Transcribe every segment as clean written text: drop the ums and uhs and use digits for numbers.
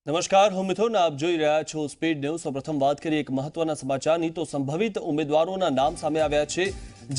નમસ્કાર, હું મિથુન. આપ જોઈ રહ્યા છો સ્પીડ ન્યૂઝ. સૌપ્રથમ વાત કરીએ એક મહત્વના સમાચારની તો સંભવિત ઉમેદવારોના નામ સામે આવ્યા છે,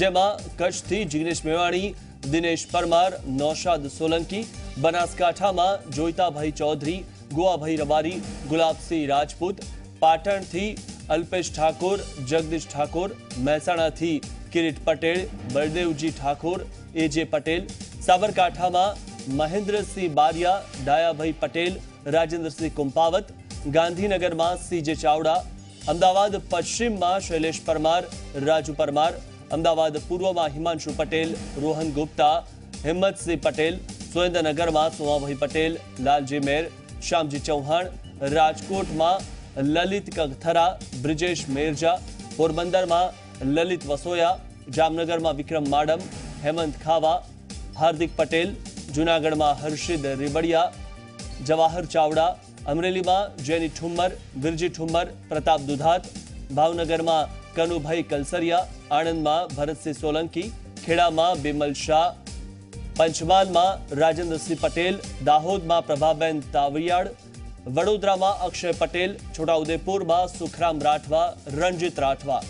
જેમાં કચ્છથી જિગ્નેશ મેવાણી, દિનેશ પરમાર, નૌશાદ સોલંકી, બનાસકાંઠામાં જોઈતાભાઈ ચૌધરી, ગોવાભાઈ રબારી, ગુલાબસિંહ રાજપૂત, પાટણથી અલ્પેશ ઠાકોર, જગદીશ ઠાકોર, મહેસાણાથી કિરીટ પટેલ, બળદેવજી ઠાકોર, એજે પટેલ, સાબરકાંઠામાં મહેન્દ્રસિંહ બારિયા, ડાયાભાઈ પટેલ, રાજેન્દ્રસિંહ કુંપાવત, ગાંધીનગરમાં સીજે ચાવડા, અમદાવાદ પશ્ચિમમાં શૈલેષ પરમાર, રાજુ પરમાર, અમદાવાદ પૂર્વમાં હિમાંશુ પટેલ, રોહન ગુપ્તા, હિંમતસિંહ પટેલ, સુરેન્દ્રનગરમાં સોમાભાઈ પટેલ, લાલજી મેર, શ્યામજી ચૌહાણ, રાજકોટમાં લલિત કગથરા, બ્રિજેશ મેરજા, પોરબંદરમાં લલિત વસોયા, જામનગરમાં વિક્રમ માડમ, હેમંત ખાવા, હાર્દિક પટેલ, જૂનાગઢમાં હર્ષિદ રીબડિયા, જવાહર ચાવડા, અમરેલીમાં જેની ઠુમ્મર, વિરજી ઠુમ્મર, પ્રતાપ દુધાત, ભાવનગરમાં કનુભાઈ કલસરિયા, આણંદમાં ભરતસિંહ સોલંકી, ખેડામાં બિમલ શાહ, પંચમહાલમાં રાજેન્દ્રસિંહ પટેલ, દાહોદમાં પ્રભાબેન તાવિયાડ, વડોદરામાં અક્ષય પટેલ, છોટાઉદેપુરમાં સુખરામ રાઠવા, રણજીત રાઠવા.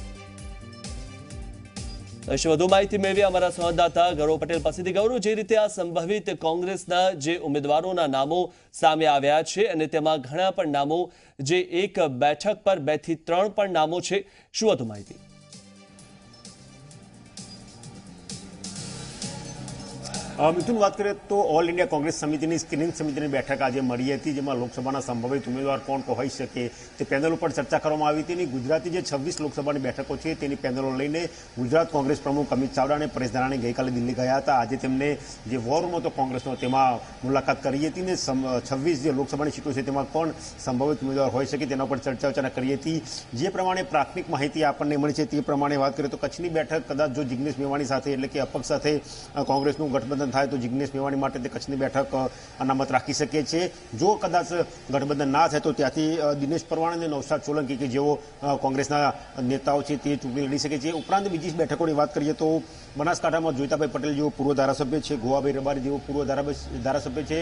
વધુ માહિતી મેળવી અમારા સંવાદદાતા ગૌરવ પટેલ પાસેથી. ગૌરવ, જે રીતે આ સંભવિત કોંગ્રેસના જે ઉમેદવારોના નામો સામે આવ્યા છે અને તેમાં ઘણા પણ નામો જે એક બેઠક પર 2 થી 3 પણ નામો છે, શું વધુ માહિતી? મિથુન, વાત કરીએ તો ઓલ ઇન્ડિયા કોંગ્રેસ સમિતિની સ્ક્રીનિંગ સમિતિની બેઠક આજે મળી હતી, જેમાં લોકસભાના સંભવિત ઉમેદવાર કોણ હોઈ શકે તે પેનલ ઉપર ચર્ચા કરવામાં આવી હતી. ગુજરાતની જે 26 લોકસભાની બેઠકો છે તેની પેનલો લઈને ગુજરાત કોંગ્રેસ પ્રમુખ અમિત ચાવડા અને પરેશ ધાનાણી ગઈકાલે દિલ્હી ગયા હતા. આજે તેમને જે વોર રૂમ હતો કોંગ્રેસનો તેમાં મુલાકાત કરી હતી ને 26 જે લોકસભાની સીટો છે તેમાં કોણ સંભવિત ઉમેદવાર હોઈ શકે તેના પર ચર્ચા વિચારણા કરી હતી. જે પ્રમાણે પ્રાથમિક માહિતી આપણને મળી છે તે પ્રમાણે વાત કરીએ તો કચ્છની બેઠક કદાચ જો જિગ્નેશ મેવાણી સાથે એટલે કે અપક્ષ સાથે કોંગ્રેસનું ગઠબંધન થાય તો જિગ્નેશ મેવાણી માટે તે કચ્છની બેઠક અનામત રાખી શકે છે. જો કદાચ ગઠબંધન ના થાય તો ત્યાંથી દિનેશ પરમાર અને નૌશાદ સોલંકી કે જેઓ કોંગ્રેસના નેતાઓ છે તે ચૂંટણી લડી શકે છે. ઉપરાંત બીજી બેઠકોની વાત કરીએ તો બનાસકાંઠામાં જોઈતાભાઈ પટેલ જેઓ પૂર્વ ધારાસભ્ય છે, ગોવાભાઈ રબારી જેઓ પૂર્વ ધારાસભ્ય છે,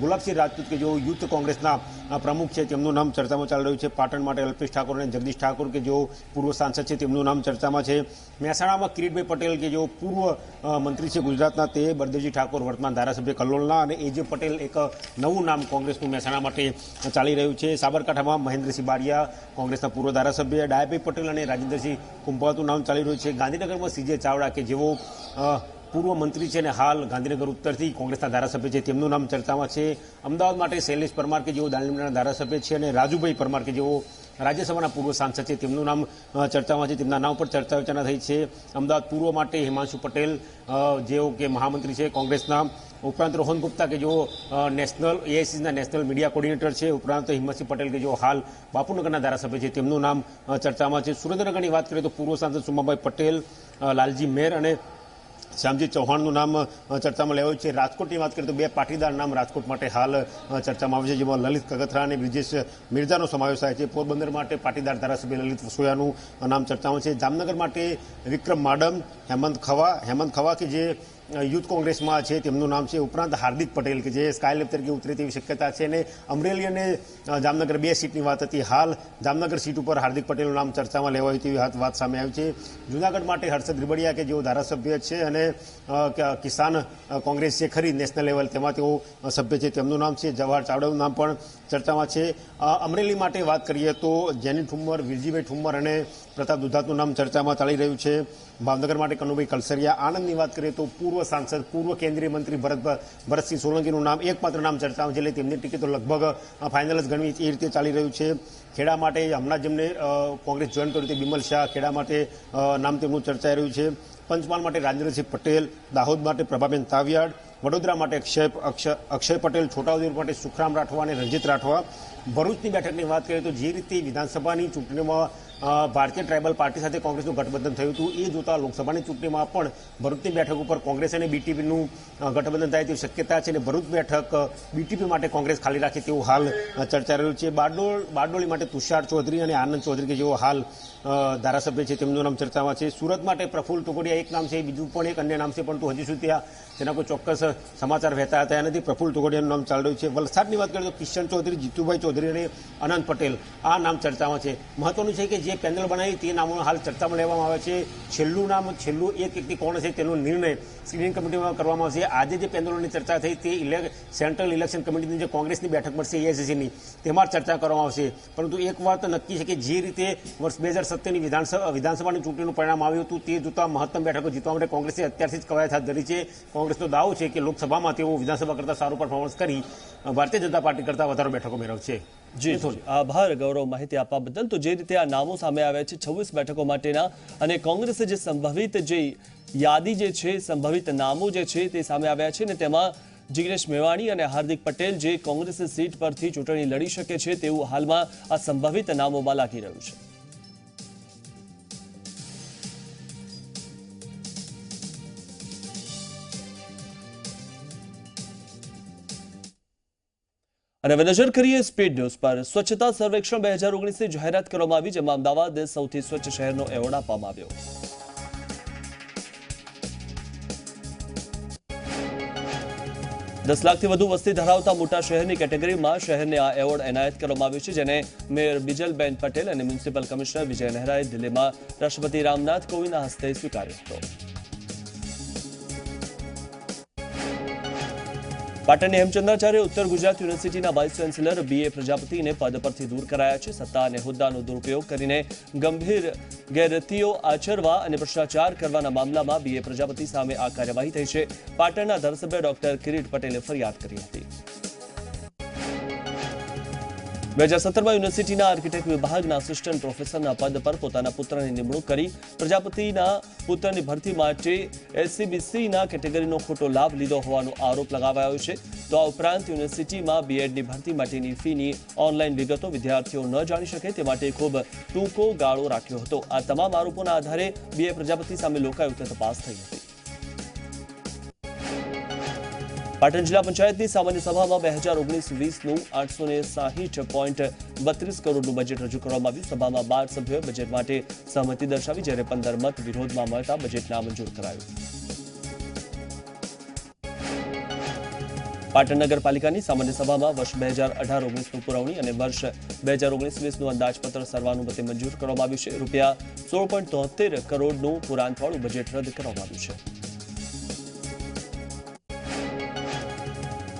ગુલાબસિંહ રાજપૂત કે જેઓ યુથ કોંગ્રેસના પ્રમુખ છે તેમનું નામ ચર્ચામાં ચાલી રહ્યું છે. પાટણ માટે અલ્પેશ ઠાકોર અને જગદીશ ઠાકોર કે જેઓ પૂર્વ સાંસદ છે તેમનું નામ ચર્ચામાં છે. મહેસાણામાં કિરીટભાઈ પટેલ કે જેઓ પૂર્વ મંત્રી છે ગુજરાતના તે, બળદેવજી ઠાકોર વર્તમાન ધારાસભ્ય કલ્લોલના અને એજે પટેલ એક નવું નામ કોંગ્રેસનું મહેસાણા માટે ચાલી રહ્યું છે. સાબરકાંઠામાં મહેન્દ્રસિંહ બારિયા કોંગ્રેસના પૂર્વ ધારાસભ્ય, ડાયાભાઈ પટેલ અને રાજેન્દ્રસિંહ કુંપાવતનું નામ ચાલી રહ્યું છે. ગાંધીનગરમાં સીજે ચાવડા કે જેઓ પૂર્વ મંત્રી છે અને હાલ ગાંધીનગર ઉત્તરથી કોંગ્રેસના ધારાસભ્ય છે તેમનું નામ ચર્ચામાં છે. અમદાવાદ માટે શૈલેષ પરમાર કે જેઓ દાણીલીમડાના ધારાસભ્ય છે અને રાજુભાઈ પરમાર કે જેઓ રાજ્યસભાના પૂર્વ સાંસદ છે તેમનું નામ ચર્ચામાં છે. તેમના નામ પર ચર્ચા વિચારણા થઈ છે. અમદાવાદ પૂર્વ માટે હિમાંશુ પટેલ જેઓ કે મહામંત્રી છે કોંગ્રેસના. ઉપરાંત રોહન ગુપ્તા કે જેઓ એઆઈસીના નેશનલ મીડિયા કોર્ડિનેટર છે. ઉપરાંત હિંમતસિંહ પટેલ કે જેઓ હાલ બાપુનગરના ધારાસભ્ય છે તેમનું નામ ચર્ચામાં છે. સુરેન્દ્રનગરની વાત કરીએ તો પૂર્વ સાંસદ સોમાભાઈ પટેલ, લાલજી મેર અને શ્યામજી ચૌહાણનું નામ ચર્ચામાં લેવાયું છે. રાજકોટની વાત કરીએ તો 2 પાટીદાર નામ રાજકોટ માટે હાલ ચર્ચામાં આવે છે, જેમાં લલિત કગથરા અને બ્રિજેશ મિર્જાનો સમાવેશ થાય છે. પોરબંદર માટે પાટીદાર ધારાસભ્ય લલિત વસોયાનું નામ ચર્ચામાં છે. જામનગર માટે વિક્રમ માડમ, હેમંત ખવા કે જે યુથ કોંગ્રેસમાં છે તેમનું નામ છે. ઉપરાંત હાર્દિક પટેલ કે જે સ્કાયલેબ તરીકે ઉતરે તેવી શક્યતા છે. અને અમરેલી અને જામનગર 2 સીટની વાત હતી. હાલ જામનગર સીટ ઉપર હાર્દિક પટેલનું નામ ચર્ચામાં લેવાયું તેવી વાત સામે આવી છે. જૂનાગઢ માટે હર્ષદ રીબડિયા કે જેઓ ધારાસભ્ય છે અને કિસાન કોંગ્રેસ છે ખરી નેશનલ લેવલ તેમાં તેઓ સભ્ય છે તેમનું નામ છે. જવાહર ચાવડાનું નામ પણ ચર્ચામાં છે. અમરેલી માટે વાત કરીએ તો જેની ઠુમ્મર, વિરજીભાઈ ઠુમ્મર અને પ્રતાપ દુધાતનું નામ ચર્ચામાં ચાલી રહ્યું છે. ભાવનગર માટે કનુભાઈ કલસરિયા. આણંદની વાત કરીએ તો પૂર્વ સાંસદ, પૂર્વ કેન્દ્રીય મંત્રી ભરતસિંહ સોલંકીનું નામ એકમાત્ર નામ ચર્ચામાં છે, એટલે તેમની ટિકિટ લગભગ ફાઇનલ જ ગણવી એ રીતે ચાલી રહ્યું છે. ખેડા માટે હમણાં જેમને કોંગ્રેસ જોઈન કર્યું તે બિમલ શાહ, ખેડા માટે નામ તેમનું ચર્ચાઈ રહ્યું છે. પંચમહાલ માટે રાજેન્દ્રસિંહ પટેલ, દાહોદ માટે પ્રભાબેન તાવિયાડ, વડોદરા માટે અક્ષય પટેલ, છોટાઉદેપુર માટે સુખરામ રાઠવા અને રણજીત રાઠવા. ભરૂચની બેઠકની વાત કરીએ તો જે રીતે વિધાનસભાની ચૂંટણીમાં ભારતીય ટ્રાઇબલ પાર્ટી સાથે કોંગ્રેસનું ગઠબંધન થયું હતું એ જોતા લોકસભાની ચૂંટણીમાં પણ ભરૂચની બેઠક ઉપર કોંગ્રેસ અને બીટીપીનું ગઠબંધન થાય તેવી શક્યતા છે. અને ભરૂચ બેઠક બીટીપી માટે કોંગ્રેસ ખાલી રાખે તેવું હાલ ચર્ચા રહ્યું છે. બારડોલી માટે તુષાર ચૌધરી અને આનંદ ચૌધરી કે જેઓ હાલ ધારાસભ્ય છે તેમનું નામ ચર્ચામાં છે. સુરત માટે પ્રફુલ્લ ટોકડિયા એક નામ છે, બીજું પણ એક અન્ય નામ છે, પરંતુ હજી સુધી ત્યાં તેના કોઈ ચોક્કસ સમાચાર વહેતા હતા નથી. પ્રફુલ્લ ટોકડિયાનું નામ ચાલી રહ્યું છે. વલસાડની વાત કરીએ તો કિશન ચૌધરી, જીતુભાઈ ચૌધરી ચૌધરી અને અનંત પટેલ આ નામ ચર્ચામાં છે. મહત્વનું છે કે જે પેનલ બનાવી તે નામો હાલ ચર્ચામાં લેવામાં આવે છે. છેલ્લું એક વ્યક્તિ કોણ છે તેનો નિર્ણય સ્ક્રીનિંગ કમિટીમાં કરવામાં આવશે. આજે જે પેનલોની ચર્ચા થઈ તે સેન્ટ્રલ ઇલેક્શન કમિટીની જે કોંગ્રેસની બેઠક મળશે એઆઈસીસીની તેમાં ચર્ચા કરવામાં આવશે. પરંતુ એક વાત નક્કી છે કે જે રીતે વર્ષ 2017ની વિધાનસભાની ચૂંટણીનું પરિણામ આવ્યું હતું તે જોતા મહત્તમ બેઠકો જીતવા માટે કોંગ્રેસે અત્યારથી જ કવાયત હાથ ધરી છે. કોંગ્રેસનો દાવો છે કે લોકસભામાં તેઓ વિધાનસભા કરતાં સારું પરફોર્મન્સ કરી ભારતીય જનતા પાર્ટી કરતાં વધારે બેઠકો મેળવશે. જી આભાર ગૌરવ માહિતી આપવા બદલ. તો જે રીતે આ નામો સામે આવ્યા છે 26 બેઠકો માટેના, અને કોંગ્રેસે જે સંભવિત જે યાદી જે છે સંભવિત નામો જે છે તે સામે આવ્યા છે, ને તેમાં જિગ્નેશ મેવાણી અને હાર્દિક પટેલ જે કોંગ્રેસ સીટ પરથી ચૂંટણી લડી શકે છે તેવું હાલમાં આ સંભવિત નામોમાં લાગી રહ્યું છે. અને હવે નજર કરીએ સ્પીડ ન્યૂઝ પર. સ્વચ્છતા સર્વેક્ષણ 2019ની જાહેરાત કરવામાં આવી, જેમાં અમદાવાદ સૌથી સ્વચ્છ શહેરનો એવોર્ડ આપવામાં આવ્યો. દસ લાખથી વધુ વસ્તી ધરાવતા મોટા શહેરની કેટેગરીમાં શહેરને આ એવોર્ડ એનાયત કરવામાં આવ્યો છે, જેને મેયર બિજલબેન પટેલ અને મ્યુનિસિપલ કમિશનર વિજય નહેરાએ દિલ્હીમાં રાષ્ટ્રપતિ રામનાથ કોવિંદના હસ્તે સ્વીકાર્યો હતો. પાટણની હેમચંદ્રાચાર્ય ઉત્તર ગુજરાત યુનિવર્સિટીના વાઇસ ચાન્સેલર BA પ્રજાપતિને પદ પરથી દૂર કરાયા છે. સત્તા અને હોદ્દાનો દુરુપયોગ કરીને ગંભીર ગેરરીતિઓ આચરવા અને ભ્રષ્ટાચાર કરવાના મામલામાં BA પ્રજાપતિ સામે આ કાર્યવાહી થઈ છે. પાટણના ધારાસભ્ય ડોક્ટર કિરીટ પટેલે ફરિયાદ કરી હતી. 2017માં યુનિવર્સિટીના આર્કિટેક્ટ વિભાગના આસિસ્ટન્ટ પ્રોફેસરના પદ પર પોતાના પુત્રની નિમણૂક કરી પ્રજાપતિના પુત્રની ભરતી માટે SCBCના કેટેગરીનો ખોટો લાભ લીધો હોવાનો આરોપ લગાવાયો છે. તો આ ઉપરાંત યુનિવર્સિટીમાં BEdની ભરતી માટેની ફીની ઓનલાઈન વિગતો વિદ્યાર્થીઓ ન જાણી શકે તે માટે ખૂબ ટૂંકો ગાળો રાખ્યો હતો. આ તમામ આરોપોના આધારે BA પ્રજાપતિ સામે લોકાયુક્ત તપાસ થઈ હતી. પાટણ જિલ્લા પંચાયતની સામાન્ય સભામાં 2019-20નું 860.32 કરોડનું બજેટ રજૂ કરવામાં આવ્યું. સભામાં 12 સભ્યોએ બજેટ માટે સહમતિ દર્શાવી, જ્યારે 15 મત વિરોધમાં મળતા બજેટ નામંજૂર કરાયું. પાટણ નગરપાલિકાની સામાન્ય સભામાં વર્ષ 2018-19નું પુરવણી અને વર્ષ 2019-20નું અંદાજપત્ર સર્વાનુમતે મંજૂર કરવામાં આવ્યું છે. રૂપિયા 16.73 કરોડનું પુરાંતવાળું બજેટ રદ કરવામાં આવ્યું છે.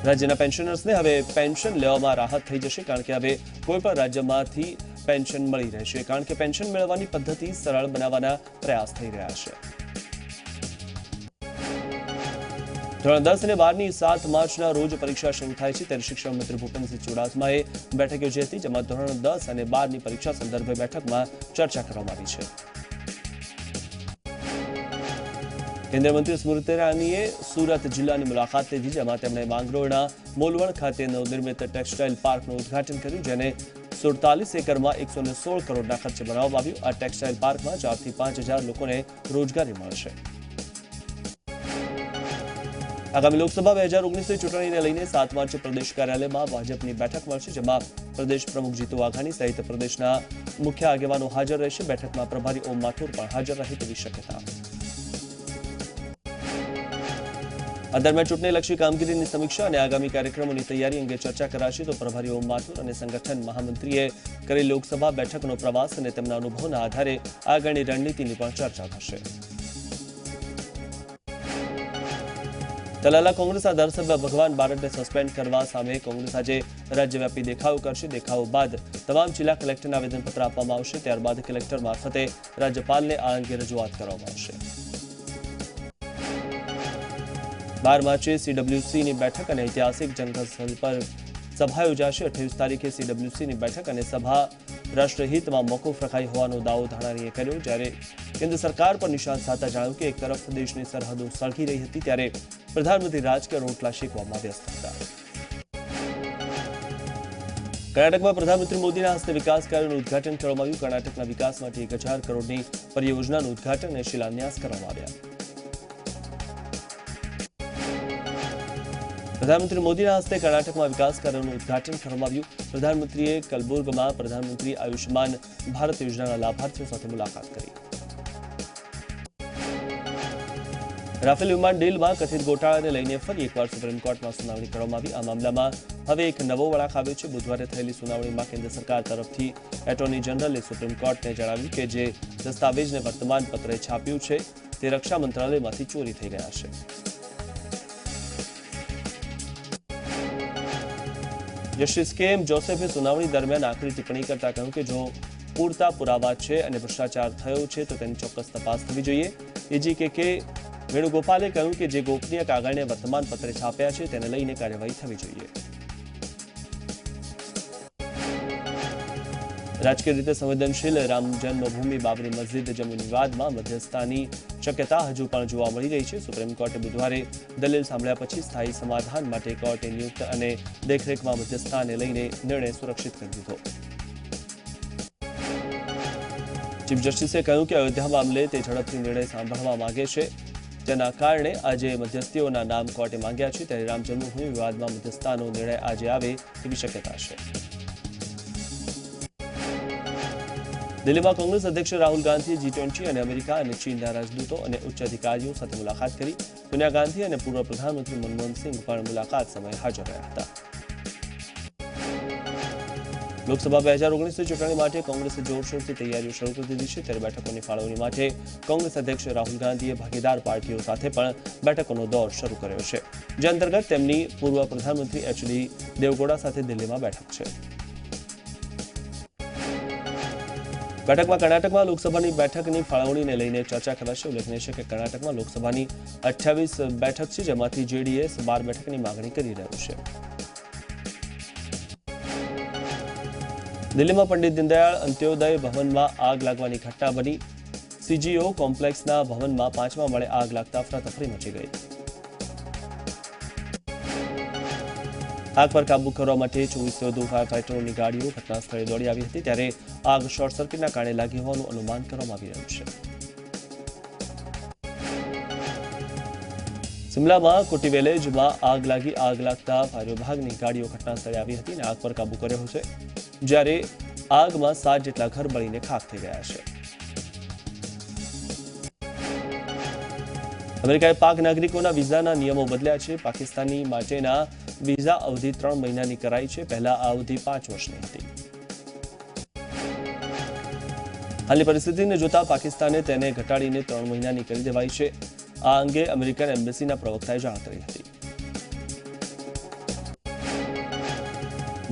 રાજ્યના પેન્શનર્સને હવે પેન્શન લેવામાં રાહત થઈ જશે, કારણ કે હવે કોઈપણ રાજ્યમાંથી પેન્શન મળી રહેશે, કારણ કે પેન્શન મેળવવાની પદ્ધતિ સરળ બનાવવાના પ્રયાસ થઈ રહ્યા છે. ધોરણ 10 અને 12ની 7 માર્ચના રોજ પરીક્ષા શરૂ થાય છે, ત્યારે શિક્ષણ મંત્રી ભૂપેન્દ્રસિંહ ચુડાસમાએ બેઠક યોજી હતી, જેમાં ધોરણ 10 અને 12ની પરીક્ષા સંદર્ભે બેઠકમાં ચર્ચા કરવામાં આવી છે. કેન્દ્રીય મંત્રી સ્મૃતિ ઈરાનીએ સુરત જિલ્લાની મુલાકાત લીધી, જેમાં તેમણે માંગરોળના મોલવણ ખાતે નવનિર્મિત ટેક્સટાઇલ પાર્કનું ઉદ્ઘાટન કર્યું, જેને 47 એકરમાં 116 કરોડના ખર્ચે બનાવવામાં આવ્યું. આ ટેક્સટાઇલ પાર્કમાં 4 થી 5,000 લોકોને રોજગારી મળશે. આગામી લોકસભા 2019ની ચૂંટણીને લઈને 7 માર્ચે પ્રદેશ કાર્યાલયમાં ભાજપની બેઠક મળશે, જેમાં પ્રદેશ પ્રમુખ જીતુ વાઘાણી સહિત પ્રદેશના મુખ્ય આગેવાનો હાજર રહેશે. બેઠકમાં પ્રભારી ઓમ માથુર પણ હાજર રહે તેવી શક્યતા. આ દરમિયાન ચૂંટણીલક્ષી કામગીરીની સમીક્ષા અને આગામી કાર્યક્રમોની તૈયારી અંગે ચર્ચા કરાશે. તો પ્રભારી ઓમ માથુર અને સંગઠન મહામંત્રીએ કરેલ લોકસભા બેઠકનો પ્રવાસ અને તેમના અનુભવના આધારે આગળની રણનીતિની પણ ચર્ચા થશે. તલાલા કોંગ્રેસના ધારાસભ્ય ભગવાન બારડને સસ્પેન્ડ કરવા સામે કોંગ્રેસ આજે રાજ્યવ્યાપી દેખાવો કરશે. દેખાવો બાદ તમામ જિલ્લા કલેક્ટરને આવેદનપત્ર આપવામાં આવશે. ત્યારબાદ કલેક્ટર મારફતે રાજ્યપાલને આ અંગે રજૂઆત કરવામાં આવશે. 12 માર્ચે CWCની બેઠક અને ઐતિહાસિક જંગલ સ્થળ પર સભા યોજાશે. 28 તારીખે CWCની બેઠક અને સભા રાષ્ટ્રહિતમાં મોકૂફ રખાઈ હોવાનો દાવો ધાનાણીએ કર્યો, જ્યારે કેન્દ્ર સરકાર પર નિશાન સાધતા જણાવ્યું કે એક તરફ દેશની સરહદો સળગી રહી હતી, ત્યારે પ્રધાનમંત્રી રાજકીય રોટલા શેકવામાં વ્યસ્ત હતા. કર્ણાટકમાં પ્રધાનમંત્રી મોદીના હસ્તે વિકાસ કાર્યોનું ઉદ્ઘાટન કરવામાં આવ્યું. કર્ણાટકના વિકાસ માટે 1,000 કરોડની પરિયોજનાનું ઉદ્ઘાટન અને શિલાન્યાસ કરવામાં આવ્યા. પ્રધાનમંત્રી મોદીના હસ્તે કર્ણાટકમાં વિકાસ કાર્યોનું ઉદ્ઘાટન કરવામાં આવ્યું. પ્રધાનમંત્રીએ કલબુર્ગમાં પ્રધાનમંત્રી આયુષ્યમાન ભારત યોજનાના લાભાર્થીઓ સાથે મુલાકાત કરી. રાફેલ વિમાન ડીલમાં કથિત ગોટાળાને લઈને ફરી એકવાર સુપ્રીમ કોર્ટમાં સુનાવણી કરવામાં આવી. આ મામલામાં હવે એક નવો વળાંક આવ્યો છે. બુધવારે થયેલી સુનાવણીમાં કેન્દ્ર સરકાર તરફથી એટોર્ની જનરલે સુપ્રીમ કોર્ટને જણાવ્યું કે જે દસ્તાવેજને વર્તમાનપત્રે છાપ્યું છે તે રક્ષા મંત્રાલયમાંથી ચોરી થઈ ગયા છે. જસ્ટિસ કે એમ જોસેફે સુનાવણી દરમિયાન આખરી ટિપ્પણી કરતા કહ્યું કે જો પૂરતા પુરાવા છે અને ભ્રષ્ટાચાર થયો છે તો તેની ચોક્કસ તપાસ થવી જોઈએ. એજી કે વેણુગોપાલે કહ્યું કે જે ગોપનીય કાગળને વર્તમાન પત્રે છાપ્યા છે તેને લઈને કાર્યવાહી થવી જોઈએ. રાજકીય રીતે સંવેદનશીલ રામ જન્મભૂમિ બાબરી મસ્જિદ જમીન વિવાદમાં મધ્યસ્થતાની શક્યતા હજુ પણ જોવા મળી રહી છે. સુપ્રીમ કોર્ટે બુધવારે દલીલ સાંભળ્યા પછી સ્થાયી સમાધાન માટે કોર્ટે નિયુક્ત અને દેખરેખમાં મધ્યસ્થતાને લઈને નિર્ણય સુરક્ષિત કરી દીધો. ચીફ જસ્ટિસે કહ્યું કે અયોધ્યા મામલે તે ઝડપથી નિર્ણય સાંભળવા માંગે છે. જેના કારણે આજે મધ્યસ્થીઓના નામ કોર્ટે માંગ્યા છે. ત્યારે રામ જન્મભૂમિ વિવાદમાં મધ્યસ્થતાનો નિર્ણય આજે આવે તેવી શક્યતા છે. દિલ્હીમાં કોંગ્રેસ અધ્યક્ષ રાહુલ ગાંધીએ G20 અને અમેરિકા અને ચીનના રાજદૂતો અને ઉચ્ચ અધિકારીઓ સાથે મુલાકાત કરી. સોનિયા ગાંધી અને પૂર્વ પ્રધાનમંત્રી મનમોહન સિંહ પણ મુલાકાત સમયે હાજર રહ્યા હતા. લોકસભા 2019ની ચૂંટણી માટે કોંગ્રેસે જોરશોરથી તૈયારીઓ શરૂ કરી દીધી છે. ત્યારે બેઠકોની ફાળવણી માટે કોંગ્રેસ અધ્યક્ષ રાહુલ ગાંધીએ ભાગીદાર પાર્ટીઓ સાથે પણ બેઠકોનો દોર શરૂ કર્યો છે. જે અંતર્ગત તેમની પૂર્વ પ્રધાનમંત્રી HD દેવગૌડા સાથે દિલ્હીમાં બેઠક છે. બેઠકમાં કર્ણાટકમાં લોકસભાની બેઠકની ફાળવણીને લઈને ચર્ચા કરાશે. ઉલ્લેખનીય છે કે કર્ણાટકમાં લોકસભાની 28 બેઠક છે, જેમાંથી JDS 12 બેઠકની માંગણી કરી રહ્યું છે. દિલ્હીમાં પંડિત દીનદયાળ અંત્યોદય ભવનમાં આગ લાગવાની ઘટના બની. CGO કોમ્પ્લેક્સના ભવનમાં 5મા માળે આગ લાગતા અફરાતફરી મચી ગઈ. આગ પર કાબુ કરવા માટે 24થી વધુ ફાયર ફાઇટરોની ગાડીઓ ઘટના સ્થળે દોડી આવી હતી. ત્યારે આગ શોર્ટ સર્કિટના કારણે લાગી હોવાનું અનુમાન કરવામાં આવી રહ્યું છે. શિમલામાં કોટી વિલેજમાં આગ લાગતા ફાયર વિભાગની ગાડીઓ ઘટના સ્થળે આવી હતી અને આગ પર કાબુ કર્યો છે. જ્યારે આગમાં 7 જેટલા ઘર બળીને ખાખ થઈ ગયા છે. અમેરિકાએ પાક નાગરિકોના વિઝાના નિયમો બદલ્યા છે. પાકિસ્તાની માટેના વિઝા અવધિ 3 મહિનાની કરાઈ છે. પહેલા આ અવધિ 5 વર્ષની હતી. હાલની પરિસ્થિતિને જોતા પાકિસ્તાને તેને ઘટાડીને 3 મહિનાની કરી દેવાઈ છે. આ અંગે અમેરિકન એમ્બેસીના પ્રવક્તાએ જાણ કરી હતી.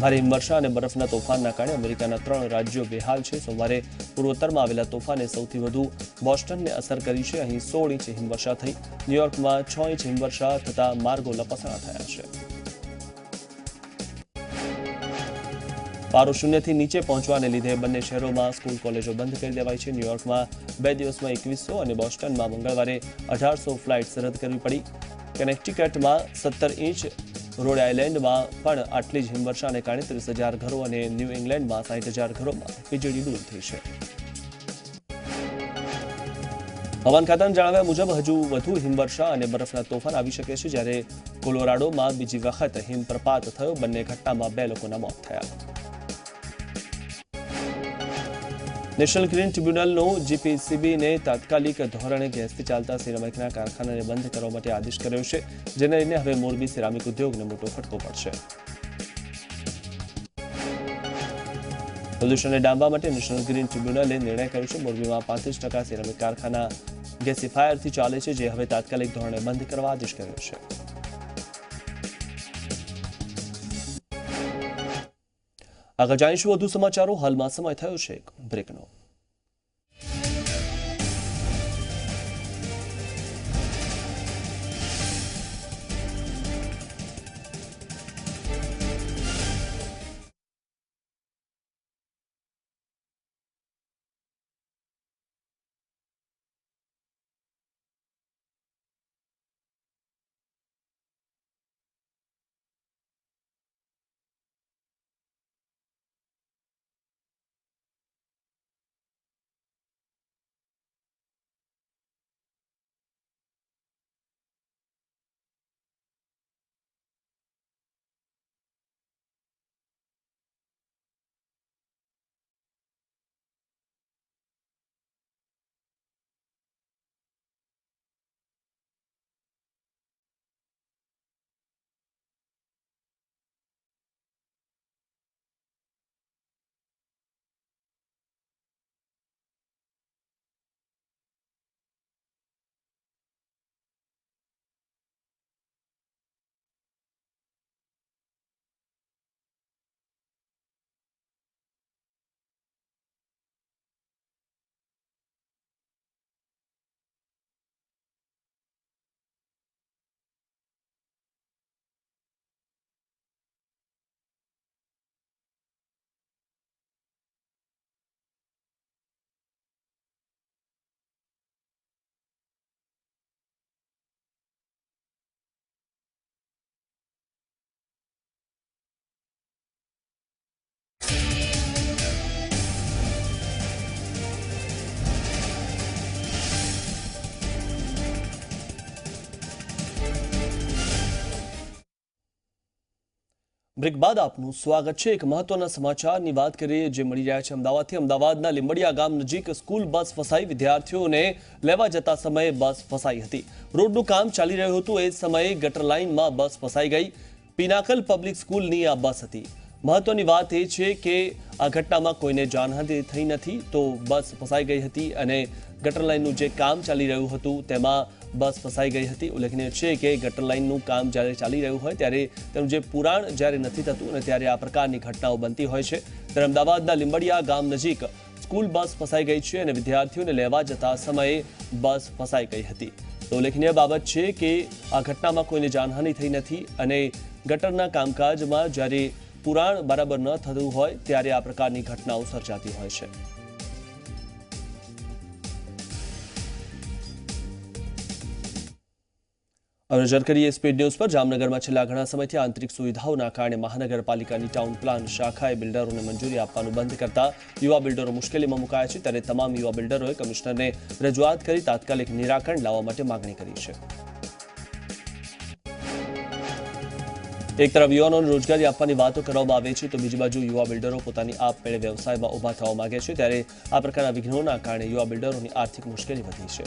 ભારે હિમવર્ષા અને બરફના તોફાનના કારણે અમેરિકાના 3 રાજ્યો બેહાલ છે. સોમવારે પૂર્વોત્તરમાં આવેલા તોફાને સૌથી વધુ બોસ્ટનને અસર કરી છે. અહીં 16 ઇંચ હિમવર્ષા થઈ. ન્યૂયોર્કમાં 6 ઇંચ હિમવર્ષા થતા માર્ગો લપસણા થયા છે. પારો શૂન્યથી નીચે પહોંચવાને લીધે બંને શહેરોમાં સ્કૂલ કોલેજો બંધ કરી દેવાઈ છે. ન્યૂયોર્કમાં 2 દિવસમાં 2100 અને બોસ્ટનમાં મંગળવારે 1800 ફ્લાઇટ્સ રદ કરવી પડી. કનેક્ટિકટમાં 17 ઇંચ, રોડ આઇલેન્ડમાં પણ આટલી જ હિમવર્ષાને કારણે 30,000 ઘરો અને ન્યૂ ઇંગ્લેન્ડમાં 60,000 ઘરોમાં વીજળી ડૂલ થઈ છે. હવામાન ખાતાના જણાવ્યા મુજબ હજુ વધુ હિમવર્ષા અને બરફના તોફાન આવી શકે છે. જ્યારે કોલોરાડોમાં બીજી વખત હિમપ્રપાત થયો. બંને ઘટનામાં 2 લોકોના મોત થયા. નેશનલ ગ્રીન ટ્રિબ્યુનલનો GPCBને તાત્કાલિક ધોરણે ગેસથી ચાલતા સિરામિકના કારખાનાને બંધ કરવા માટે આદેશ કર્યો છે. જેને લઈને હવે મોરબી સિરામિક ઉદ્યોગને મોટો ફટકો પડશે. પ્રદૂષણને ડામવા માટે નેશનલ ગ્રીન ટ્રિબ્યુનલે નિર્ણય કર્યો છે. મોરબીમાં 35% સિરામિક કારખાના ગેસિફાયરથી ચાલે છે, જે હવે તાત્કાલિક ધોરણે બંધ કરવા આદેશ કર્યો છે. આગળ જાણીશું વધુ સમાચારો. હાલમાં સમય થયો છે એક બ્રેકનો. બ્રેક બાદ આપનું સ્વાગત છે. એક મહત્વના સમાચારની વાત કરીએ જે મળી રહ્યા છે અમદાવાદથી. અમદાવાદના લીંબડિયા ગામ નજીક સ્કૂલ બસ ફસાઈ. વિદ્યાર્થીઓને લેવા જતા સમયે બસ ફસાઈ હતી. રોડનું કામ ચાલી રહ્યું હતું એ સમયે ગટર લાઇનમાં બસ ફસાઈ ગઈ. પિનાકલ પબ્લિક સ્કૂલની આ બસ હતી. મહત્વની વાત એ છે કે આ ઘટનામાં કોઈને જાનહાનિ થઈ નથી, તો બસ ફસાઈ ગઈ હતી અને ગટર લાઇનનું જે કામ ચાલી રહ્યું હતું તેમાં બસ ફસાઈ ગઈ હતી. ઉલ્લેખનીય છે કે ગટર લાઇનનું કામ જ્યારે ચાલી રહ્યું હોય ત્યારે તેનું જે પુરાણ જ્યારે નથી થતું અને ત્યારે આ પ્રકારની ઘટનાઓ બનતી હોય છે. ત્યારે અમદાવાદના લીંબડિયા ગામ નજીક સ્કૂલ બસ ફસાઈ ગઈ છે અને વિદ્યાર્થીઓને લેવા જતા સમયે બસ ફસાઈ ગઈ હતી. તો ઉલ્લેખનીય બાબત છે કે આ ઘટનામાં કોઈને જાનહાનિ થઈ નથી અને ગટરના કામકાજમાં જ્યારે પુરાણ બરાબર ન થતું હોય ત્યારે આ પ્રકારની ઘટનાઓ સર્જાતી હોય છે. હવે નજર કરીએ સ્પીડ ન્યૂઝ પર. જામનગરમાં છેલ્લા ઘણા સમયથી આંતરિક સુવિધાઓના કારણે મહાનગરપાલિકાની ટાઉન પ્લાન શાખાએ બિલ્ડરોને મંજૂરી આપવાનું બંધ કરતા યુવા બિલ્ડરો મુશ્કેલીમાં મુકાયા છે. ત્યારે તમામ યુવા બિલ્ડરોએ કમિશનરને રજૂઆત કરી તાત્કાલિક નિરાકરણ લાવવા માટે માંગણી કરી છે. એક તરફ યુવાનોને રોજગારી આપવાની વાતો કરવામાં આવે છે, તો બીજી બાજુ યુવા બિલ્ડરો પોતાની આપમેળે વ્યવસાયમાં ઊભા થવા માંગે છે. ત્યારે આ પ્રકારના વિઘ્નોના કારણે યુવા બિલ્ડરોની આર્થિક મુશ્કેલી વધી છે.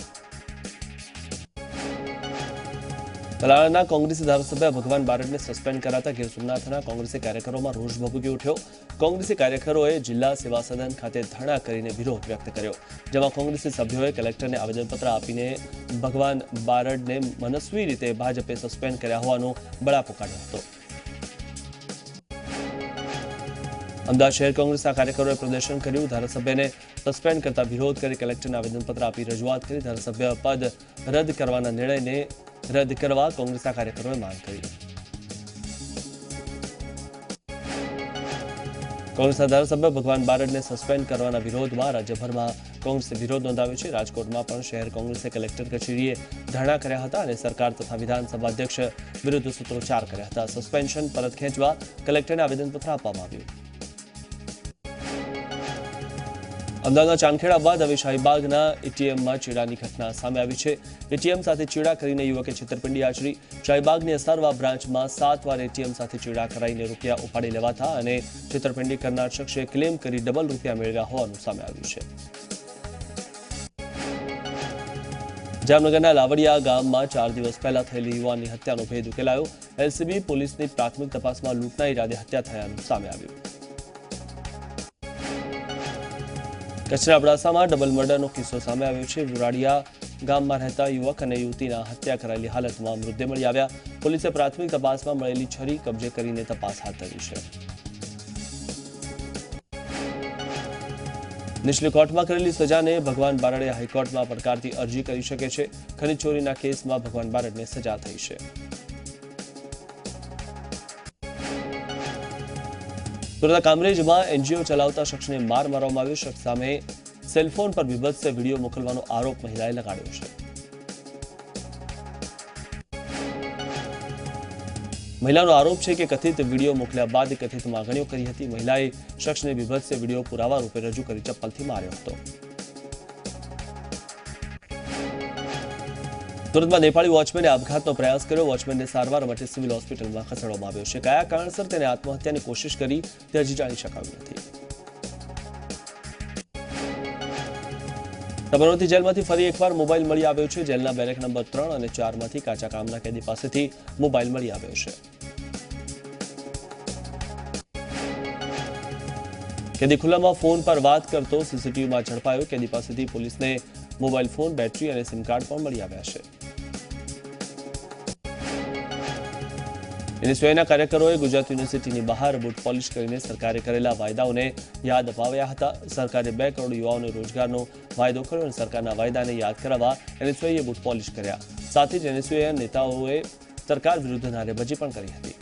તલાળાના કોંગ્રેસી ધારાસભ્ય ભગવાન બારડને સસ્પેન્ડ કરાતા ગીર સોમનાથના કોંગ્રેસી કાર્યકરોમાં રોષ ભભૂકી ઉઠ્યો. કોંગ્રેસી કાર્યકરોએ જિલ્લા સેવા સદન ખાતે ધરણા કરીને વિરોધ વ્યક્ત કર્યો, જેમાં કોંગ્રેસી સભ્યોએ કલેક્ટરને આવેદનપત્ર આપીને ભગવાન બારડને મનસ્વી રીતે ભાજપે સસ્પેન્ડ કર્યા હોવાનો બળાપો કાઢ્યો હતો. અમદાવાદ શહેર કોંગ્રેસના કાર્યકરોએ પ્રદર્શન કર્યું. ધારાસભ્યને સસ્પેન્ડ કરતા વિરોધ કરી કલેક્ટરને આવેદનપત્ર આપી રજૂઆત કરી. ધારાસભ્ય પદ રદ કરવાના નિર્ણયને રદ કરવા કોંગ્રેસના કાર્યકરોએ માંગ કરી. કોંગ્રેસના ધારાસભ્ય ભગવાન બારડને સસ્પેન્ડ કરવાના વિરોધમાં રાજ્યભરમાં કોંગ્રેસે વિરોધ નોંધાવ્યો છે. રાજકોટમાં પણ શહેર કોંગ્રેસે કલેક્ટર કચેરીએ ધરણા કર્યા હતા અને સરકાર તથા વિધાનસભા અધ્યક્ષ વિરુદ્ધ સૂત્રોચ્ચાર કર્યા હતા. સસ્પેન્શન પરત ખેંચવા કલેક્ટરને આવેદનપત્ર આપવામાં આવ્યું. અમદાવાદના ચાંદખેડા બાદ હવે શાહીબાગના એટીએમમાં ચેડાની ઘટના સામે આવી છે. એટીએમ સાથે ચેડા કરીને યુવકે છેતરપિંડી આચરી. શાહીબાગની અસારવા બ્રાન્ચમાં 7 વાર એટીએમ સાથે ચેડા કરાઈને રૂપિયા ઉપાડી લેવાતા અને છેતરપિંડી કરનાર શખ્સે ક્લેમ કરી ડબલ રૂપિયા મેળવ્યા હોવાનું સામે આવ્યું છે. જામનગરના લાવડિયા ગામમાં 4 દિવસ પહેલા થયેલી યુવાનની હત્યાનો ભેદ ઉકેલાયો. એલસીબી પોલીસની પ્રાથમિક તપાસમાં લૂંટના ઈરાદે હત્યા થયાનું સામે આવ્યું. કચ્છના અબડાસામાં ડબલ મર્ડરનો કિસ્સો સામે આવ્યો છે. વુરાડિયા ગામમાં રહેતા યુવક અને યુવતીના હત્યા કરાયેલી હાલતમાં મૃતદેહ મળી આવ્યા. પોલીસે પ્રાથમિક તપાસમાં મળેલી છરી કબજે કરીને તપાસ હાથ ધરી છે. નીચલી કોર્ટમાં કરેલી સજાને ભગવાન બારડે હાઈકોર્ટમાં પડકારતી અરજી કરી શકે છે. ખનીજ ચોરીના કેસમાં ભગવાન બારડને સજા થઈ છે. સુરતના કામરેજમાં એનજીઓ ચલાવતા શખ્સને માર મારવામાં આવ્યો. શખ્સ સામે સેલફોન પર બીભત્સ વિડીયો મોકલવાનો આરોપ મહિલાએ લગાડ્યો છે. મહિલાનો આરોપ છે કે કથિત વિડીયો મોકલ્યા બાદ કથિત માંગણીઓ કરી હતી. મહિલાએ શખ્સને બીભત્સ વિડીયો પુરાવા રૂપે રજૂ કરી ચપ્પલથી માર્યો હતો. સુરતમાં નેપાળી વોચમેને આપઘાતનો પ્રયાસ કર્યો. વોચમેનને સારવાર માટે સિવિલ હોસ્પિટલમાં ખસેડવામાં આવ્યો છે. કયા કારણસર તેને આત્મહત્યાની કોશિશ કરી તે હજી જાણી શકાયું નથી. સાબરમતી જેલમાંથી ફરી એકવાર મોબાઈલ મળી આવ્યો છે. જેલના બેરેક નંબર 3 અને 4 માંથી કાચા કામના કેદી પાસેથી મોબાઈલ મળી આવ્યો છે. કેદી ખુલ્લામાં ફોન પર વાત કરતો સીસીટીવીમાં ઝડપાયો. કેદી પાસેથી પોલીસને મોબાઈલ ફોન, બેટરી અને સિમ કાર્ડ પણ મળી આવ્યા છે. એનએસયુઆઈના કાર્યકરોએ ગુજરાત યુનિવર્સિટીની બહાર બૂટ પોલિશ કરીને સરકારે કરેલા વાયદાઓને યાદ અપાવ્યા હતા. સરકારે 2 કરોડ યુવાઓને રોજગારનો વાયદો કર્યો અને સરકારના વાયદાને યાદ કરાવવા એનએસયુઆઈએ બૂટ પોલિશ કર્યા. સાથે જ એનએસયુઆઈ નેતાઓએ સરકાર વિરુદ્ધ નારેબાજી પણ કરી હતી.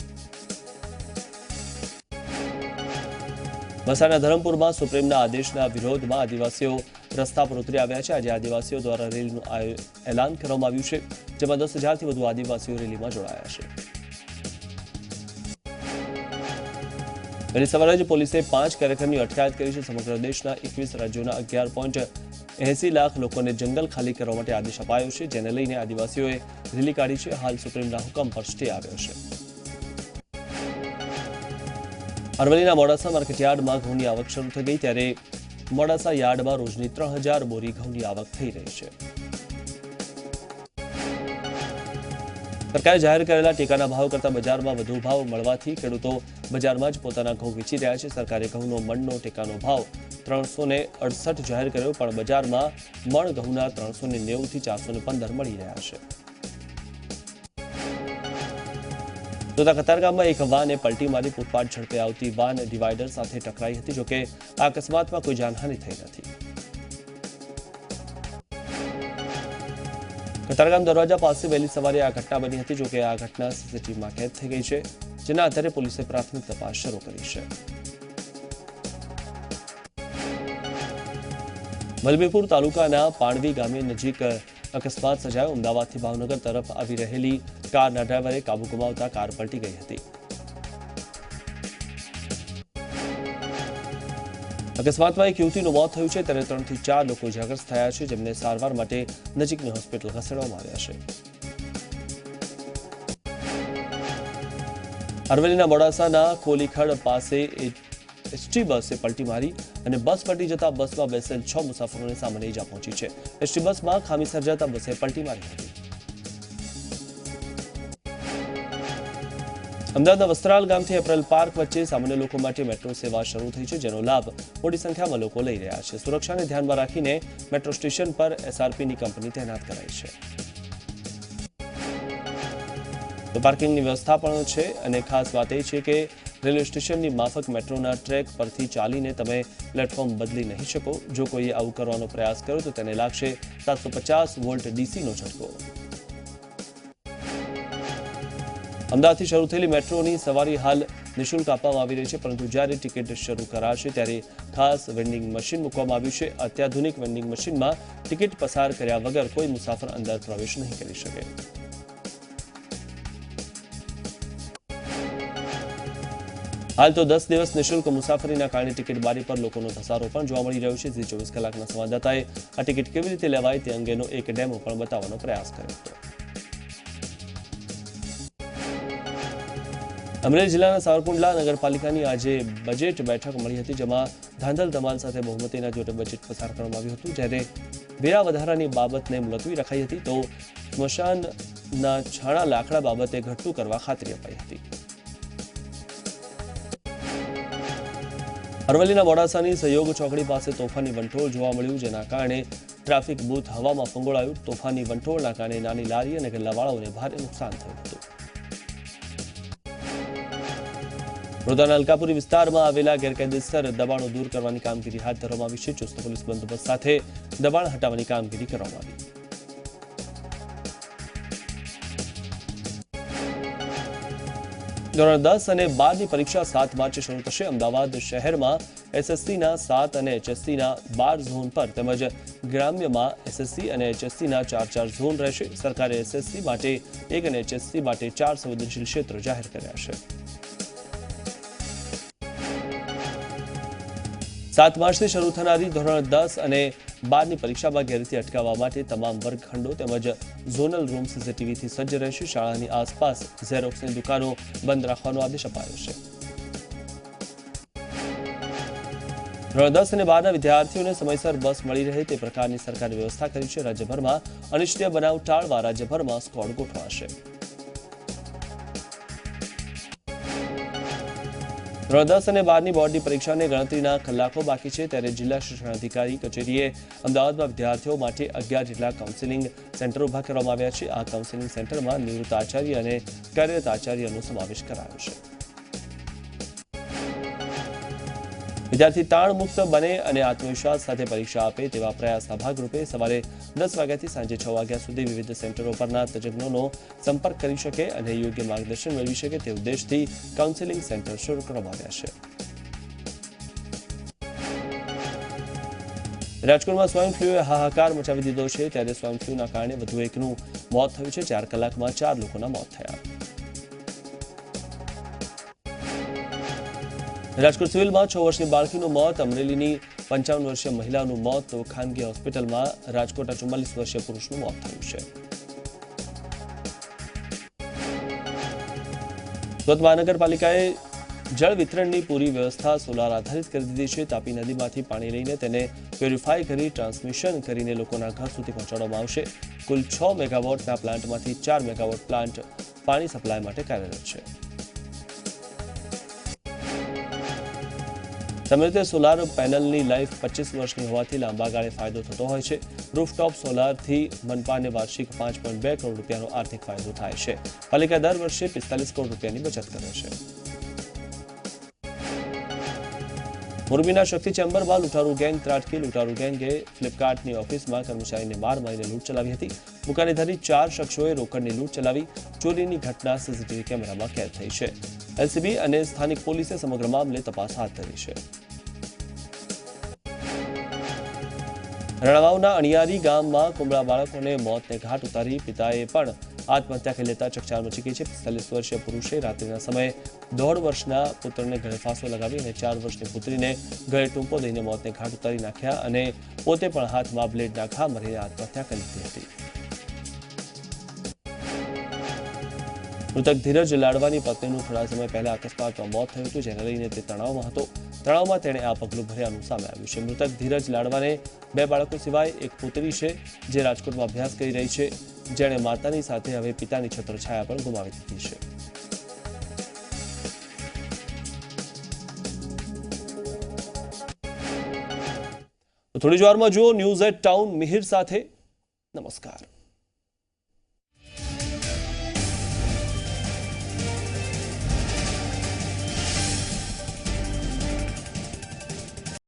વલસાડના ધરમપુરમાં સુપ્રીમના આદેશના વિરોધમાં આદિવાસીઓ રસ્તા પર ઉતરી આવ્યા છે. આજે આદિવાસીઓ દ્વારા રેલીનું એલાન કરવામાં આવ્યું છે, જેમાં 10,000થી વધુ આદિવાસીઓ રેલીમાં જોડાયા છે. વહેલી સવારે જ પોલીસે 5 કાર્યકરની અટકાયત કરી છે. સમગ્ર દેશના 21 રાજ્યોના 11.80 લાખ લોકોને જંગલ ખાલી કરવા માટે આદેશ અપાયો છે, જેને લઈને આદિવાસીઓએ રેલી કાઢી છે. હાલ સુપ્રીમના હુકમ પર સ્ટે આવ્યો છે. અરવલ્લીના મોડાસા માર્કેટયાર્ડમાં ઘઉંની આવક શરૂ થઈ ગઈ, ત્યારે મોડાસા યાર્ડમાં રોજની 3000 બોરી ઘઉંની આવક થઈ રહી છે. સરકારે જાહેર કરેલા ટેકાના ભાવ કરતાં બજારમાં વધુ ભાવ મળવાથી ખેડૂતો બજારમાં જ પોતાના ઘઉં વેચી રહ્યા છે. સરકારે ઘઉંનો મણનો ટેકાનો ભાવ 368 જાહેર કર્યો, પણ બજારમાં મણ ઘઉંના 390 થી 415 મળી રહ્યા છે. તો કતારગામમાં એક વાને પલટી મારી ફૂટપાથ ઝડપે આવતી વાન ડિવાઈડર સાથે ટકરાઈ હતી. જોકે આ અકસ્માતમાં કોઈ જાનહાનિ થઈ નથી. કતારગામ દરવાજા પાસે વહેલી સવારે આ ઘટના બની હતી. જોકે આ ઘટના સીસીટીવીમાં કેદ થઈ ગઈ છે, જેના આધારે પોલીસે પ્રાથમિક તપાસ શરૂ કરી છે. વલભીપુર તાલુકાના પાણવી ગામે નજીક અકસ્માત સર્જાયો. અમદાવાદથી ભાવનગર તરફ આવી રહેલી કારના ડ્રાઈવરે કાબુ ગુમાવતા કાર પલટી ગઈ હતી. અકસ્માતમાં એક યુવતીનું મોત થયું છે, ત્યારે 3 થી 4 લોકો ઇજાગ્રસ્ત થયા છે, જેમને સારવાર માટે નજીકની હોસ્પિટલ ખસેડવામાં આવ્યા છે. અરવલ્લીના મોડાસાના કોલીખડ પાસે એસટી બસે પલટી મારી અને બસ પલટી જતા બસમાં બેસેલ 6 મુસાફરોને સામાન્ય ઈજા પહોંચી છે. એસટી બસમાં ખામી સર્જાતા બસે પલટી મારી હતી. અમદાવાદના વસ્ત્રાલ ગામથી એપ્રિલ પાર્ક વચ્ચે સામાન્ય લોકો માટે મેટ્રો સેવા શરૂ થઈ છે, જેનો લાભ મોટી સંખ્યામાં લોકો લઈ રહ્યા છે. સુરક્ષાને ધ્યાનમાં રાખીને મેટ્રો સ્ટેશન પર એસઆરપીની કંપની તૈનાત કરાઈ છે. તો પાર્કિંગની વ્યવસ્થા પણ છે, અને ખાસ વાત એ છે કે રેલવે સ્ટેશનની માફક મેટ્રોના ટ્રેક પરથી ચાલીને તમે પ્લેટફોર્મ બદલી નહીં શકો. જો કોઈએ આવું કરવાનો પ્રયાસ કર્યો તો તેને લાગશે 750 વોલ્ટ ડીસીનો ઝટકો. અમદાવાદથી શરૂ થયેલી મેટ્રોની સવારી હાલ નિઃશુલ્ક આપવામાં આવી રહી છે, પરંતુ જ્યારે ટિકિટ શરૂ કરાશે ત્યારે ખાસ વેન્ડિંગ મશીન મૂકવામાં આવ્યું છે. અત્યાધુનિક વેન્ડિંગ મશીનમાં ટિકિટ પસાર કર્યા વગર કોઈ મુસાફર અંદર પ્રવેશ નહીં કરી શકે. હાલ તો 10 દિવસ નિઃશુલ્ક મુસાફરીના કારણે ટિકિટ બારી પર લોકોનો ધસારો પણ જોવા મળી રહ્યો છે. 24 કલાકના સંવાદદાતાએ આ ટિકિટ કેવી રીતે લેવાય તે અંગેનો એક ડેમો પણ બતાવવાનો પ્રયાસ કર્યો હતો. અમરેલી જિલ્લાના સાવરકુંડલા નગરપાલિકાની આજે બજેટ બેઠક મળી હતી, જેમાં ધાંધલ ધમાલ સાથે બહુમતીના જોડે બજેટ પસાર કરવામાં આવ્યું હતું. જ્યારે વેરા વધારાની બાબતને મુલતવી રખાઈ હતી, તો સ્મશાનના છાણા લાકડા બાબતે ઘટતું કરવા ખાતરી અપાઈ હતી. અરવલ્લીના મોડાસાની સહયોગ ચોકડી પાસે તોફાની વંટોળ જોવા મળ્યું, જેના કારણે ટ્રાફિક બૂથ હવામાં ફંગોળાયું. તોફાની વંટોળના કારણે નાની લારી અને ગલ્લાવાળાઓને ભારે નુકસાન થયું હતું. વડોદરાના અલકાપુરી વિસ્તારમાં આવેલા ગેરકાયદેસર દબાણો દૂર કરવાની કામગીરી હાથ ધરવામાં આવી છે. ચુસ્ત પોલીસ બંદોબસ્ત સાથે દબાણ હટાવવાની કામગીરી કરવામાં આવી. ધોરણ 10 અને 12ની પરીક્ષા 7 માર્ચે શરૂ થશે. અમદાવાદ શહેરમાં એસએસસીના 7 અને એચએસસીના 12 ઝોન પર તેમજ ગ્રામ્યમાં એસએસસી અને એચએસસીના 4 ઝોન રહેશે. સરકારે એસએસસી માટે 1 અને એચએસસી માટે 4 સંવેદનશીલ ક્ષેત્રો જાહેર કર્યા છે. 7 માર્ચથી શરૂ થનારી ધોરણ 10 અને 12ની પરીક્ષામાં ગેરરીતિ અટકાવવા માટે તમામ વર્ગખંડો તેમજ ઝોનલ રૂમ સીસીટીવીથી સજ્જ રહેશે. શાળાની આસપાસ ઝેરોક્સની દુકાનો બંધ રાખવાનો આદેશ અપાયો છે. ધોરણ 10 અને 12ના વિદ્યાર્થીઓને સમયસર બસ મળી રહે તે પ્રકારની સરકારે વ્યવસ્થા કરી છે. રાજ્યભરમાં અનિષ્ટીય બનાવ ટાળવા રાજ્યભરમાં સ્કોડ ગોઠવાશે. ધોરણ 10 અને 12ની બોર્ડની પરીક્ષાને ગણતરીના કલાકો બાકી છે, ત્યારે જિલ્લા શિક્ષણાધિકારી કચેરીએ અમદાવાદમાં વિદ્યાર્થીઓ માટે 11 જેટલા કાઉન્સેલિંગ સેન્ટર ઉભા કરવામાં આવ્યા છે. આ કાઉન્સેલિંગ સેન્ટરમાં નિવૃત્ત આચાર્ય અને કાર્યરત આચાર્યનો સમાવેશ કરાયો છે. વિદ્યાર્થી તાણ મુક્ત બને અને આત્મવિશ્વાસ સાથે પરીક્ષા આપે તેવા પ્રયાસના ભાગરૂપે સવારે 10 વાગ્યાથી સાંજે 6 વાગ્યા સુધી વિવિધ સેન્ટરો પરના તજજ્ઞોનો સંપર્ક કરી શકે અને યોગ્ય માર્ગદર્શન મેળવી શકે તે ઉદ્દેશથી કાઉન્સેલિંગ સેન્ટર શરૂ કરવામાં આવ્યા છે. રાજકોટમાં સ્વાઇન ફ્લૂએ હાહાકાર મચાવી દીધો છે, ત્યારે સ્વાઇન ફ્લૂના કારણે વધુ એકનું મોત થયું છે. 4 કલાકમાં 4 લોકોના મોત થયા. રાજકોટ સિવિલમાં 6 વર્ષની બાળકીનું મોત, અમરેલીની 55 વર્ષીય મહિલાનું મોત, તો ખાનગી હોસ્પિટલમાં રાજકોટના 44 વર્ષીય પુરુષનું મોત થયું છે. સુરત મહાનગરપાલિકાએ જળ વિતરણની પૂરી વ્યવસ્થા સોલાર આધારિત કરી દીધી છે. તાપી નદીમાંથી પાણી લઈને તેને પ્યોરિફાય કરી ટ્રાન્સમિશન કરીને લોકોના ઘર સુધી પહોંચાડવામાં આવશે. કુલ 6 મેગાવોટના પ્લાન્ટમાંથી 4 મેગાવોટ પ્લાન્ટ પાણી સપ્લાય માટે કાર્યરત છે. સામાન્ય રીતે સોલાર પેનલની લાઈફ 25 વર્ષની હોવાથી લાંબા ગાળે ફાયદો થતો હોય છે. રૂફટોપ સોલારથી મનપાને વાર્ષિક 5.2 કરોડ રૂપિયાનો આર્થિક ફાયદો થાય છે. પાલિકા દર વર્ષે 45 કરોડ રૂપિયાની બચત કરે છે. મોરબીના શક્તિ ચેમ્બરમાં લૂંટારૂ ગેંગ ત્રાટકી. લૂંટારૂ ગેંગે ફ્લિપકાર્ટની ઓફિસમાં કર્મચારીને માર મારીને લૂંટ ચલાવી હતી. મુકાનેધારી 4 શખ્સોએ રોકડની લૂંટ ચલાવી. ચોરીની ઘટના સીસીટીવી કેમેરામાં કેદ થઈ છે. એલસીબી અને સ્થાનિક પોલીસે સમગ્ર મામલે તપાસ હાથ ધરી છે. રણાવાવના અણિયારી ગામમાં કુમળા બાળકોને મોતને ઘાટ ઉતારી પિતાએ પણ આત્મહત્યા કરી લેતા ચકચાર મચી ગઈ છે. 45 વર્ષીય પુરુષે રાત્રિના સમયે 1.5 વર્ષના પુત્રને ગળે ફાંસો લગાવી અને 4 વર્ષની પુત્રીને ગળે ટૂંપો દઈને મોતને ઘાટ ઉતારી નાખ્યા અને પોતે પણ હાથમાં બ્લેડના ઘા મારીને આત્મહત્યા કરી લીધી હતી. મૃતક ધીરજ લાડવાની પત્નીનું થોડા સમય પહેલા અકસ્માતમાં મોત થયું હતું, જેને લઈને તે તણાવમાં હતો. તણાવમાં તેણે આ પગલું ભર્યાનું સામે આવ્યું છે. મૃતક ધીરજ લાડવાને 2 બાળકો સિવાય એક પુત્રી છે, જે રાજકોટમાં અભ્યાસ કરી રહી છે, જેણે માતાની સાથે હવે પિતાની છત્રછાયા પણ ગુમાવી દીધી છે. થોડી જ વારમાં જુઓ ન્યૂઝ એટ ટાઉન મિહિર સાથે. નમસ્કાર.